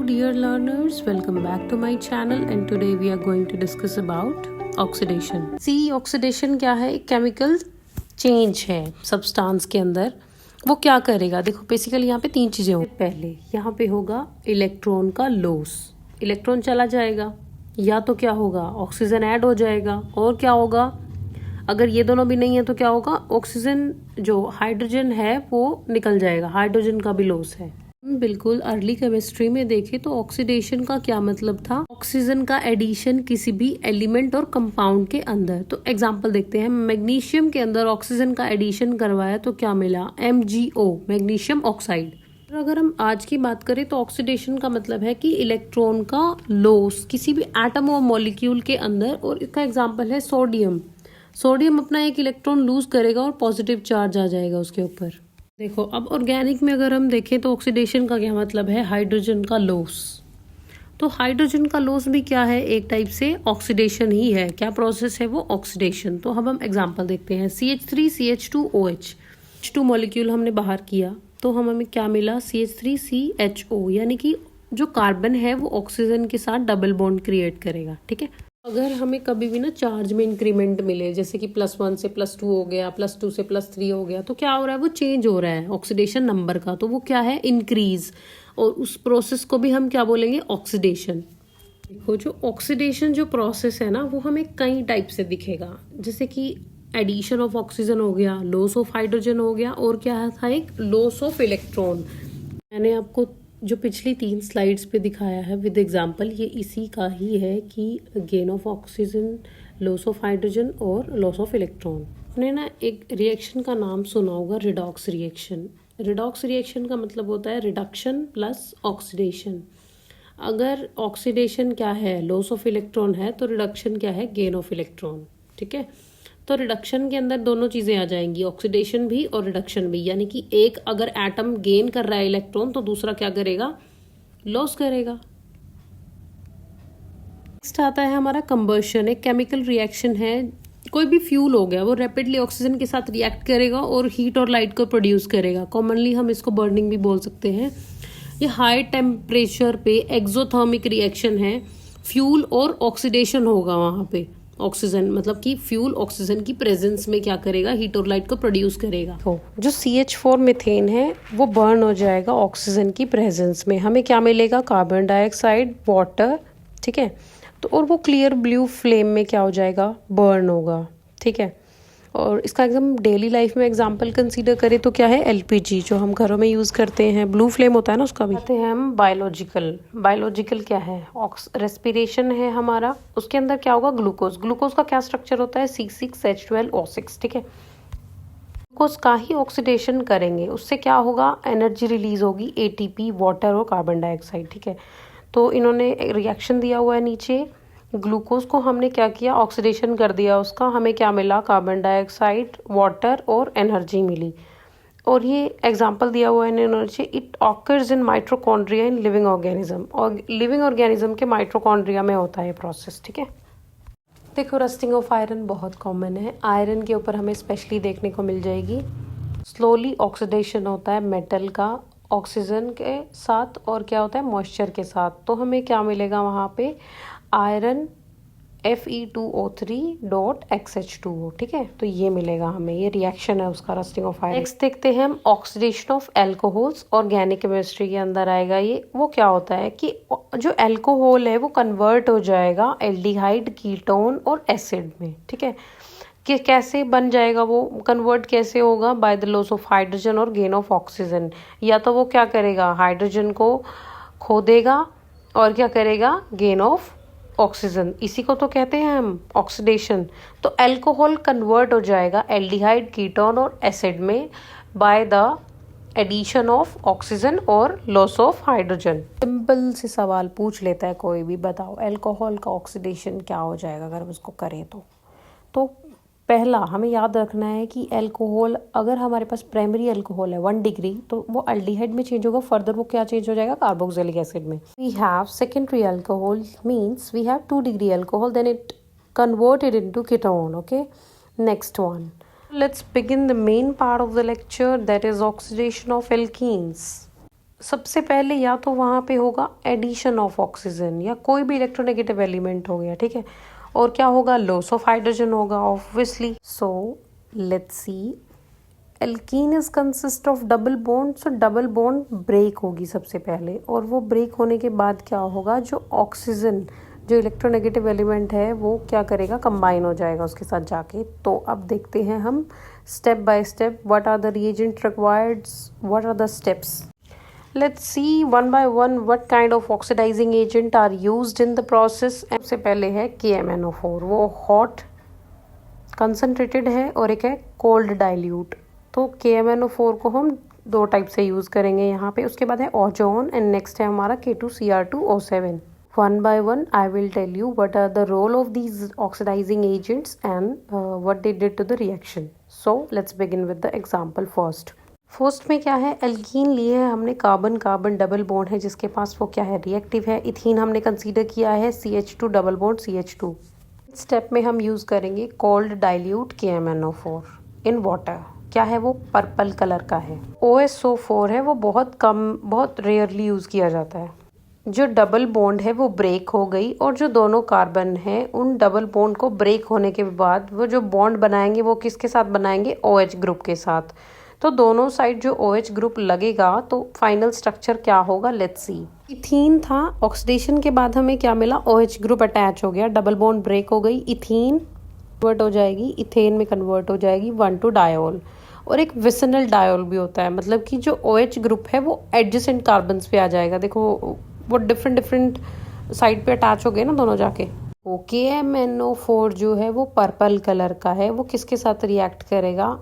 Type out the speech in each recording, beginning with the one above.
dear learners, welcome back to my channel and today we are going to discuss about oxidation. See, oxidation क्या है? एक chemical change है substance के अंदर. वो क्या करेगा? देखो बेसिकली यहाँ पे तीन चीजें होंगी. पहले यहाँ पे होगा इलेक्ट्रॉन का लॉस. इलेक्ट्रॉन चला जाएगा या तो क्या होगा, ऑक्सीजन ऐड हो जाएगा. और क्या होगा, अगर ये दोनों भी नहीं है तो क्या होगा, ऑक्सीजन जो हाइड्रोजन है वो निकल जाएगा. हाइड्रोजन का भी लॉस है. बिल्कुल अर्ली केमिस्ट्री में देखें तो ऑक्सीडेशन का क्या मतलब था, ऑक्सीजन का एडिशन किसी भी एलिमेंट और कंपाउंड के अंदर. तो एग्जांपल देखते हैं. मैग्नीशियम के अंदर ऑक्सीजन का एडिशन करवाया तो क्या मिला, MgO, मैग्नीशियम ऑक्साइड. अगर हम आज की बात करें तो ऑक्सीडेशन का मतलब है कि इलेक्ट्रॉन का लॉस किसी भी एटम और मॉलिक्यूल के अंदर. और इसका एग्जाम्पल है सोडियम. सोडियम अपना एक इलेक्ट्रॉन लूज करेगा और पॉजिटिव चार्ज आ जाएगा उसके ऊपर. देखो अब ऑर्गेनिक में अगर हम देखें तो ऑक्सीडेशन का क्या मतलब है, हाइड्रोजन का लॉस. तो हाइड्रोजन का लॉस भी क्या है, एक टाइप से ऑक्सीडेशन ही है. क्या प्रोसेस है वो, ऑक्सीडेशन. तो अब हम एग्जांपल देखते हैं. CH3CH2OH, H2 मॉलिक्यूल हमने बाहर किया तो हमें क्या मिला, CH3CHO, यानी कि जो कार्बन है वो ऑक्सीजन के साथ डबल बॉन्ड क्रिएट करेगा. ठीक है. अगर हमें कभी भी ना चार्ज में इंक्रीमेंट मिले, जैसे कि +1 से +2 हो गया, +2 से +3 हो गया, तो क्या हो रहा है, वो चेंज हो रहा है ऑक्सीडेशन नंबर का. तो वो क्या है, इंक्रीज. और उस प्रोसेस को भी हम क्या बोलेंगे, ऑक्सीडेशन. देखो जो ऑक्सीडेशन जो प्रोसेस है ना वो हमें कई टाइप से दिखेगा. जैसे कि एडिशन ऑफ ऑक्सीजन हो गया, लॉस ऑफ हाइड्रोजन हो गया, और क्या था, एक लॉस ऑफ इलेक्ट्रॉन. मैंने आपको जो पिछली 3 स्लाइड्स पे दिखाया है विद एग्जांपल, ये इसी का ही है कि gain of oxygen, loss of hydrogen और लॉस ऑफ इलेक्ट्रॉन. आपने ना एक रिएक्शन का नाम सुना होगा, रिडॉक्स रिएक्शन. रिडॉक्स रिएक्शन का मतलब होता है रिडक्शन प्लस ऑक्सीडेशन. अगर ऑक्सीडेशन क्या है, लॉस ऑफ इलेक्ट्रॉन है, तो रिडक्शन क्या है, गेन ऑफ इलेक्ट्रॉन. ठीक है. तो रिडक्शन के अंदर दोनों चीजें आ जाएंगी, ऑक्सीडेशन भी और रिडक्शन भी. यानी कि एक अगर एटम गेन कर रहा है इलेक्ट्रॉन तो दूसरा क्या करेगा, लॉस करेगा. नेक्स्ट आता है हमारा कंबशन. एक केमिकल रिएक्शन है, कोई भी फ्यूल हो गया वो रैपिडली ऑक्सीजन के साथ रिएक्ट करेगा और हीट और लाइट को प्रोड्यूस करेगा. कॉमनली हम इसको बर्निंग भी बोल सकते हैं. ये हाई टेम्परेचर पे एक्सोथर्मिक रिएक्शन है. फ्यूल और ऑक्सीडेशन होगा वहां पे. ऑक्सीजन मतलब कि फ्यूल ऑक्सीजन की प्रेजेंस में क्या करेगा, हीट और लाइट को प्रोड्यूस करेगा. तो जो CH4 मीथेन है वो बर्न हो जाएगा ऑक्सीजन की प्रेजेंस में. हमें क्या मिलेगा, कार्बन डाइऑक्साइड, वाटर. ठीक है. तो और वो क्लियर ब्लू फ्लेम में क्या हो जाएगा, बर्न होगा. ठीक है. और इसका एकदम डेली लाइफ में एग्जांपल कंसीडर करें तो क्या है, LPG जो हम घरों में यूज़ करते हैं, ब्लू फ्लेम होता है ना उसका भी. कहते हैं हम बायोलॉजिकल. बायोलॉजिकल क्या है, रेस्पिरेशन है हमारा. उसके अंदर क्या होगा, ग्लूकोज. ग्लूकोज का क्या स्ट्रक्चर होता है, C6H12O6. ठीक है. ग्लूकोज का ही ऑक्सीडेशन करेंगे, उससे क्या होगा, एनर्जी रिलीज होगी, ATP, वाटर और कार्बन डाइऑक्साइड. ठीक है. तो इन्होंने रिएक्शन दिया हुआ है नीचे. ग्लूकोज को हमने क्या किया, ऑक्सीडेशन कर दिया उसका. हमें क्या मिला, कार्बन डाइऑक्साइड, वाटर और एनर्जी मिली. और ये एग्जांपल दिया हुआ है energy. It occurs in mitochondria in living organism. और लिविंग ऑर्गेनिज्म के माइटोकॉन्ड्रिया में होता है प्रोसेस. ठीक है. देखो रस्टिंग ऑफ आयरन बहुत कॉमन है. आयरन के ऊपर हमें स्पेशली देखने को मिल जाएगी. स्लोली ऑक्सीडेशन होता है मेटल का ऑक्सीजन के साथ, और क्या होता है, मॉइस्चर के साथ. तो हमें क्या मिलेगा वहाँ पे, आयरन Fe2O3.XH2O. ठीक है. तो ये मिलेगा हमें, ये रिएक्शन है उसका, रस्टिंग ऑफ आयरन. नेक्स्ट देखते हैं हम oxidation of alcohols. Organic chemistry के अंदर आएगा ये. वो क्या होता है कि जो एल्कोहल है वो कन्वर्ट हो जाएगा एल्डिहाइड, कीटोन और एसिड में. ठीक है. कि कैसे बन जाएगा वो, कन्वर्ट कैसे होगा, by the loss of hydrogen और गेन ऑफ ऑक्सीजन. या तो वो क्या करेगा, हाइड्रोजन को खो देगा और क्या करेगा, गेन ऑफ ऑक्सीजन. इसी को तो कहते हैं हम ऑक्सीडेशन. तो अल्कोहल कन्वर्ट हो जाएगा एल्डिहाइड, कीटोन और एसिड में by the addition of oxygen और लॉस ऑफ हाइड्रोजन. सिंपल से सवाल पूछ लेता है कोई भी, बताओ अल्कोहल का ऑक्सीडेशन क्या हो जाएगा अगर हम उसको करें तो पहला हमें याद रखना है कि अल्कोहल, अगर हमारे पास प्राइमरी अल्कोहल है 1 डिग्री, तो वो अल्डिहाइड में चेंज होगा. फर्दर वो क्या चेंज हो जाएगा, कार्बोक्सिलिक एसिड में. We have secondary alcohol, means we have 2 degree alcohol, then it converted into ketone. Okay. Next one, let's begin the main part of the lecture, that is oxidation of alkenes. सबसे पहले या तो वहाँ पे होगा addition of oxygen या कोई भी इलेक्ट्रोनेगेटिव एलिमेंट हो गया, ठीक है। और क्या होगा, लॉस ऑफ हाइड्रोजन होगा obviously. So let's see, alkene is consist of double bond. So double bond break होगी सबसे पहले, और वो ब्रेक होने के बाद क्या होगा, जो ऑक्सीजन जो इलेक्ट्रोनेगेटिव एलिमेंट है वो क्या करेगा, कंबाइन हो जाएगा उसके साथ जाके। तो अब देखते हैं हम step by step, what are the reagent required, what are the steps. Let's see one by one what kind of oxidizing agent are used in the process। सबसे पहले है KMnO4, वो hot concentrated है और एक है cold dilute। तो KMnO4 को हम दो टाइप से यूज़ करेंगे यहाँ पे। उसके बाद है ओजोन एंड नेक्स्ट है हमारा K2Cr2O7। One by one I will tell you what are the role of these oxidizing agents and what they did to the reaction। So let's begin with the example first। First में क्या है, alkene लिए है हमने, carbon carbon double bond है जिसके पास वो क्या है, रिएक्टिव है। इथीन हमने कंसीडर किया है CH2 double bond CH2। Step में हम यूज़ करेंगे cold dilute KMnO4 in water. क्या है वो, पर्पल कलर का है। OSO4 है, वो बहुत कम, बहुत रेयरली यूज़ किया जाता है। जो डबल बॉन्ड है वो ब्रेक हो गई, और जो दोनों कार्बन है उन डबल बॉन्ड को ब्रेक होने के बाद वो जो बॉन्ड बनाएंगे वो किसके साथ बनाएंगे, OH ग्रुप के साथ। तो दोनों साइड जो OH ग्रुप लगेगा तो फाइनल स्ट्रक्चर क्या होगा, लेट्स सी। इथीन था, ऑक्सीडेशन के बाद हमें क्या मिला, OH ग्रुप अटैच हो गया, डबल बॉन्ड ब्रेक हो गई, इथीन कन्वर्ट हो जाएगी, इथेन में कन्वर्ट हो जाएगी 1 डायोल। और एक विसिनल डायोल भी होता है, मतलब कि जो OH ग्रुप है वो एडजेसेंट कार्बन्स पे आ जाएगा। देखो वो डिफरेंट डिफरेंट साइड पे अटैच हो गए ना दोनों जाके। KMnO4 जो है वो पर्पल कलर का है, वो किसके साथ रिएक्ट करेगा,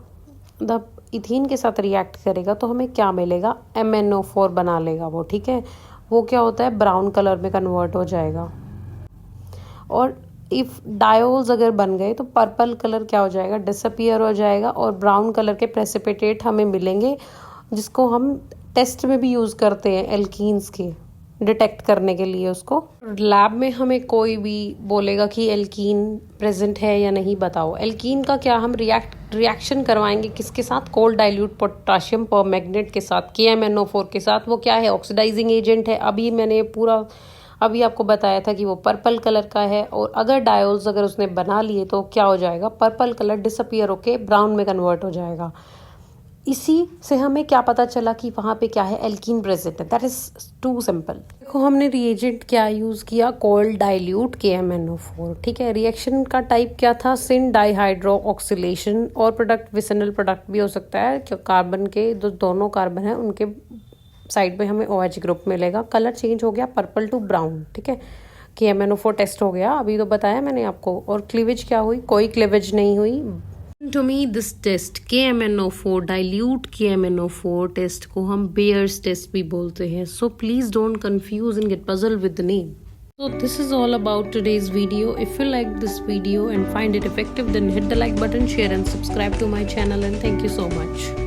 द इथीन के साथ रिएक्ट करेगा, तो हमें क्या मिलेगा, MnO4 बना लेगा वो, ठीक है। वो क्या होता है, ब्राउन कलर में कन्वर्ट हो जाएगा। और इफ़ डायोल्स अगर बन गए तो पर्पल कलर क्या हो जाएगा, डिसअपियर हो जाएगा, और ब्राउन कलर के प्रेसिपिटेट हमें मिलेंगे, जिसको हम टेस्ट में भी यूज़ करते हैं एल्कीन्स के डिटेक्ट करने के लिए। उसको लैब में हमें कोई भी बोलेगा कि एल्कीन प्रेजेंट है या नहीं, बताओ। एल्कीन का क्या हम रिएक्शन करवाएंगे किसके साथ, कोल्ड डाइल्यूट पोटाशियम परमैंगनेट के साथ, KMnO4 के साथ। वो क्या है, ऑक्सीडाइजिंग एजेंट है। अभी आपको बताया था कि वो पर्पल कलर का है, और अगर डायोल्स अगर उसने बना लिए तो क्या हो जाएगा, पर्पल कलर डिसअपियर होके ब्राउन में कन्वर्ट हो जाएगा। इसी से हमें क्या पता चला कि वहाँ पे क्या है, एल्कीन प्रेजेंट है। That is too simple. देखो हमने रिएजेंट क्या यूज़ किया, कोल्ड डाइल्यूट KMnO4, ठीक है। रिएक्शन का टाइप क्या था, सिन डाइहाइड्रो ऑक्सीलेशन, और प्रोडक्ट विसिनल प्रोडक्ट भी हो सकता है, कार्बन के जो दोनों कार्बन है उनके साइड में हमें OH ग्रुप मिलेगा। कलर चेंज हो गया पर्पल टू ब्राउन, ठीक है। KMnO4 टेस्ट हो गया, अभी तो बताया मैंने आपको। और क्लीवेज क्या हुई, कोई क्लीवेज नहीं हुई। To me this test KMnO4 dilute KMnO4 test को हम बेयर्स टेस्ट भी बोलते हैं। So please don't confuse and get puzzled with the name. So this is all about today's video. If you like this video and find it effective, then hit the like button, share and subscribe to my channel, and thank you so much.